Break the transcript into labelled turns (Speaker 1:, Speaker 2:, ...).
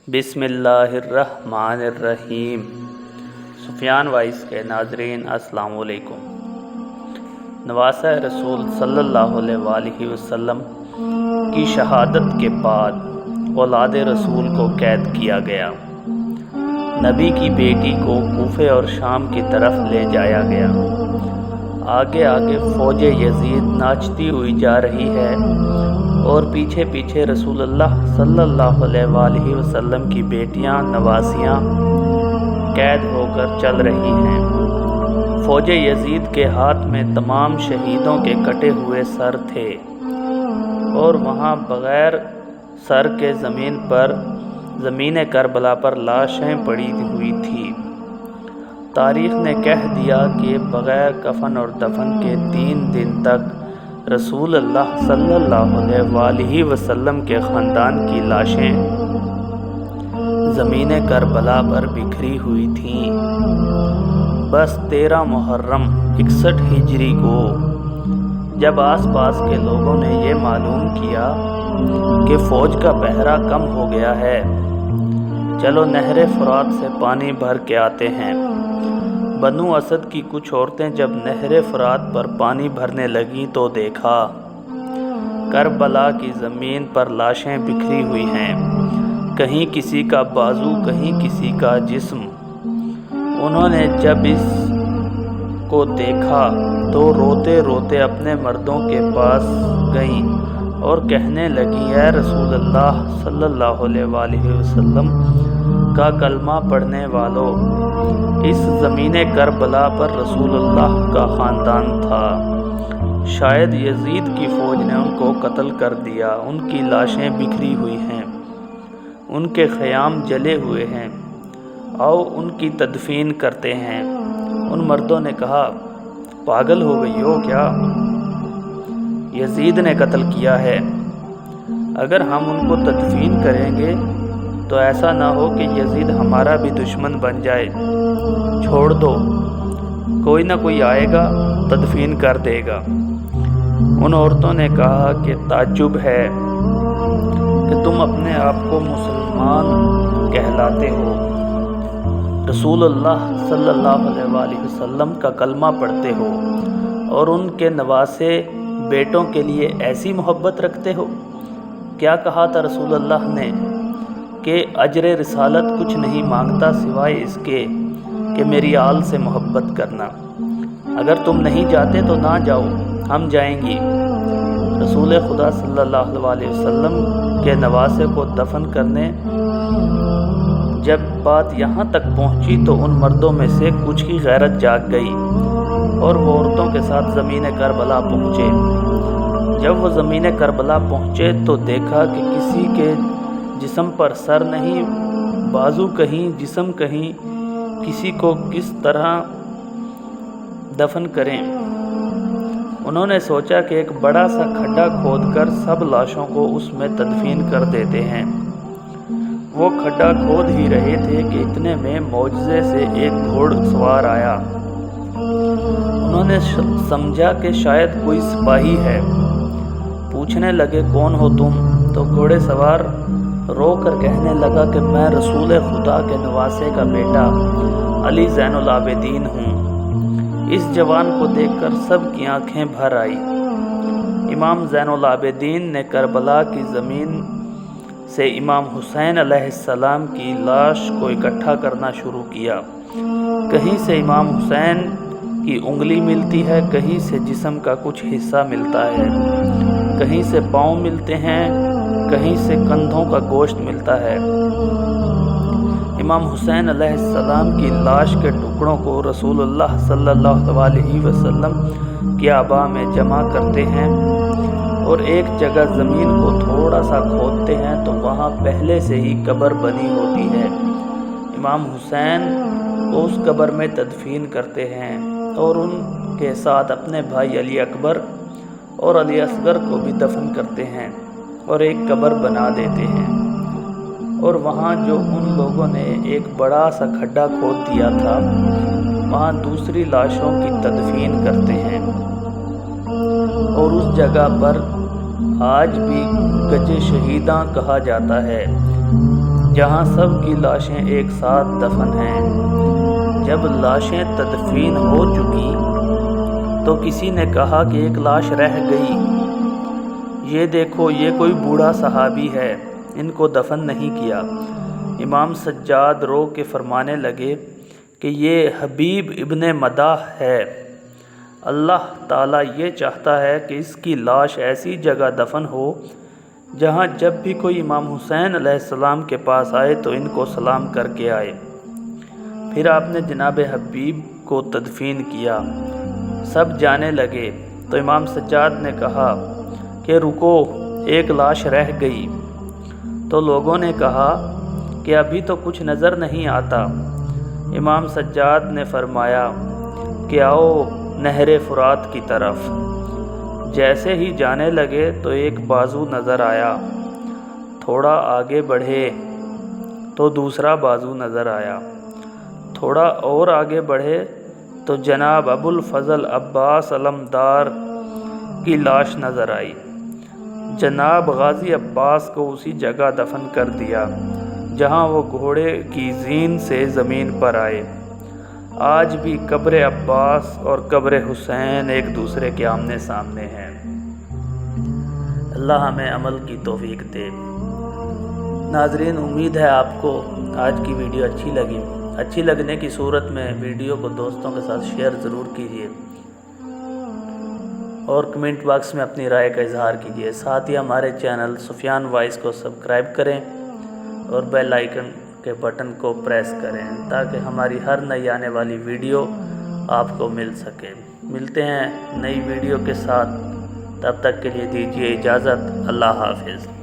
Speaker 1: بسم اللہ الرحمن الرحیم۔ سفیان وائس کے ناظرین السلام علیکم۔ نواسہ رسول صلی اللہ علیہ وآلہ وسلم کی شہادت کے بعد اولاد رسول کو قید کیا گیا۔ نبی کی بیٹی کو کوفے اور شام کی طرف لے جایا گیا۔ آگے آگے فوج یزید ناچتی ہوئی جا رہی ہے اور پیچھے پیچھے رسول اللہ صلی اللہ علیہ وآلہ وسلم کی بیٹیاں نواسیاں قید ہو کر چل رہی ہیں۔ فوج یزید کے ہاتھ میں تمام شہیدوں کے کٹے ہوئے سر تھے اور وہاں بغیر سر کے زمین کربلا پر لاشیں پڑی ہوئی تھی۔ تاریخ نے کہہ دیا کہ بغیر کفن اور دفن کے 3 دن تک رسول اللہ صلی اللہ علیہ وآلہ وسلم کے خاندان کی لاشیں زمین کربلا پر بکھری ہوئی تھیں۔ بس 13 محرم 61 ہجری کو جب آس پاس کے لوگوں نے یہ معلوم کیا کہ فوج کا پہرا کم ہو گیا ہے، چلو نہر فرات سے پانی بھر کے آتے ہیں۔ بنو اسد کی کچھ عورتیں جب نہر فرات پر پانی بھرنے لگیں تو دیکھا کربلا کی زمین پر لاشیں بکھری ہوئی ہیں، کہیں کسی کا بازو کہیں کسی کا جسم۔ انہوں نے جب اس کو دیکھا تو روتے روتے اپنے مردوں کے پاس گئیں اور کہنے لگیں، اے رسول اللہ صلی اللہ علیہ وآلہ وسلم کا کلمہ پڑھنے والوں، اس زمین کربلا پر رسول اللہ کا خاندان تھا۔ شاید یزید کی فوج نے ان کو قتل کر دیا، ان کی لاشیں بکھری ہوئی ہیں، ان کے خیام جلے ہوئے ہیں، آؤ ان کی تدفین کرتے ہیں۔ ان مردوں نے کہا، پاگل ہو گئی ہو کیا؟ یزید نے قتل کیا ہے، اگر ہم ان کو تدفین کریں گے تو ایسا نہ ہو کہ یزید ہمارا بھی دشمن بن جائے، چھوڑ دو، کوئی نہ کوئی آئے گا تدفین کر دے گا۔ ان عورتوں نے کہا کہ تعجب ہے کہ تم اپنے آپ کو مسلمان کہلاتے ہو، رسول اللہ صلی اللہ علیہ وآلہ وسلم کا کلمہ پڑھتے ہو اور ان کے نواسے بیٹوں کے لیے ایسی محبت رکھتے ہو۔ کیا کہا تھا رسول اللہ نے کہ اجر رسالت کچھ نہیں مانگتا سوائے اس کے کہ میری آل سے محبت کرنا۔ اگر تم نہیں جاتے تو نہ جاؤ، ہم جائیں گی۔ رسول خدا صلی اللہ علیہ وسلم کے نواسے کو دفن کرنے جب بات یہاں تک پہنچی تو ان مردوں میں سے کچھ کی غیرت جاگ گئی اور وہ عورتوں کے ساتھ زمین کربلا پہنچے۔ جب وہ زمین کربلا پہنچے تو دیکھا کہ کسی کے جسم پر سر نہیں، بازو کہیں، جسم کہیں، کسی کو کس طرح دفن کریں۔ انہوں نے سوچا کہ ایک بڑا سا کھڈا کھود کر سب لاشوں کو اس میں تدفین کر دیتے ہیں۔ وہ کھڈا کھود ہی رہے تھے کہ اتنے میں معجزے سے ایک گھوڑ سوار آیا۔ انہوں نے سمجھا کہ شاید کوئی سپاہی ہے، پوچھنے لگے، کون ہو تم؟ تو گھوڑے سوار رو کر کہنے لگا کہ میں رسول خدا کے نواسے کا بیٹا علی زین العابدین ہوں۔ اس جوان کو دیکھ کر سب کی آنکھیں بھر آئی۔ امام زین العابدین نے کربلا کی زمین سے امام حسین علیہ السلام کی لاش کو اکٹھا کرنا شروع کیا۔ کہیں سے امام حسین کی انگلی ملتی ہے، کہیں سے جسم کا کچھ حصہ ملتا ہے، کہیں سے پاؤں ملتے ہیں، کہیں سے کندھوں کا گوشت ملتا ہے۔ امام حسین علیہ السلام کی لاش کے ٹکڑوں کو رسول اللہ صلی اللہ علیہ وسلم کی آبا میں جمع کرتے ہیں اور ایک جگہ زمین کو تھوڑا سا کھودتے ہیں تو وہاں پہلے سے ہی قبر بنی ہوتی ہے۔ امام حسین کو اس قبر میں تدفین کرتے ہیں اور ان کے ساتھ اپنے بھائی علی اکبر اور علی اصغر کو بھی دفن کرتے ہیں اور ایک قبر بنا دیتے ہیں، اور وہاں جو ان لوگوں نے ایک بڑا سا کھڈا کھود دیا تھا وہاں دوسری لاشوں کی تدفین کرتے ہیں، اور اس جگہ پر آج بھی گج شہیداں کہا جاتا ہے، جہاں سب کی لاشیں ایک ساتھ دفن ہیں۔ جب لاشیں تدفین ہو چکی تو کسی نے کہا کہ ایک لاش رہ گئی، یہ دیکھو یہ کوئی بوڑھا صحابی ہے، ان کو دفن نہیں کیا۔ امام سجاد رو کے فرمانے لگے کہ یہ حبیب ابن مداح ہے، اللہ تعالیٰ یہ چاہتا ہے کہ اس کی لاش ایسی جگہ دفن ہو جہاں جب بھی کوئی امام حسین علیہ السلام کے پاس آئے تو ان کو سلام کر کے آئے۔ پھر آپ نے جناب حبیب کو تدفین کیا، سب جانے لگے تو امام سجاد نے کہا کہ رکو، ایک لاش رہ گئی۔ تو لوگوں نے کہا کہ ابھی تو کچھ نظر نہیں آتا۔ امام سجاد نے فرمایا کہ آؤ نہر فرات کی طرف۔ جیسے ہی جانے لگے تو ایک بازو نظر آیا، تھوڑا آگے بڑھے تو دوسرا بازو نظر آیا، تھوڑا اور آگے بڑھے تو جناب ابو الفضل عباس علمدار کی لاش نظر آئی۔ جناب غازی عباس کو اسی جگہ دفن کر دیا جہاں وہ گھوڑے کی زین سے زمین پر آئے۔ آج بھی قبر عباس اور قبر حسین ایک دوسرے کے آمنے سامنے ہیں۔ اللہ ہمیں عمل کی توفیق دے۔ ناظرین، امید ہے آپ کو آج کی ویڈیو اچھی لگی۔ اچھی لگنے کی صورت میں ویڈیو کو دوستوں کے ساتھ شیئر ضرور کیجیے اور کمنٹ باکس میں اپنی رائے کا اظہار کیجیے۔ ساتھ ہی ہمارے چینل سفیان وائس کو سبسکرائب کریں اور بیل آئیکن کے بٹن کو پریس کریں تاکہ ہماری ہر نئی آنے والی ویڈیو آپ کو مل سکے۔ ملتے ہیں نئی ویڈیو کے ساتھ، تب تک کے لیے دیجیے اجازت۔ اللہ حافظ۔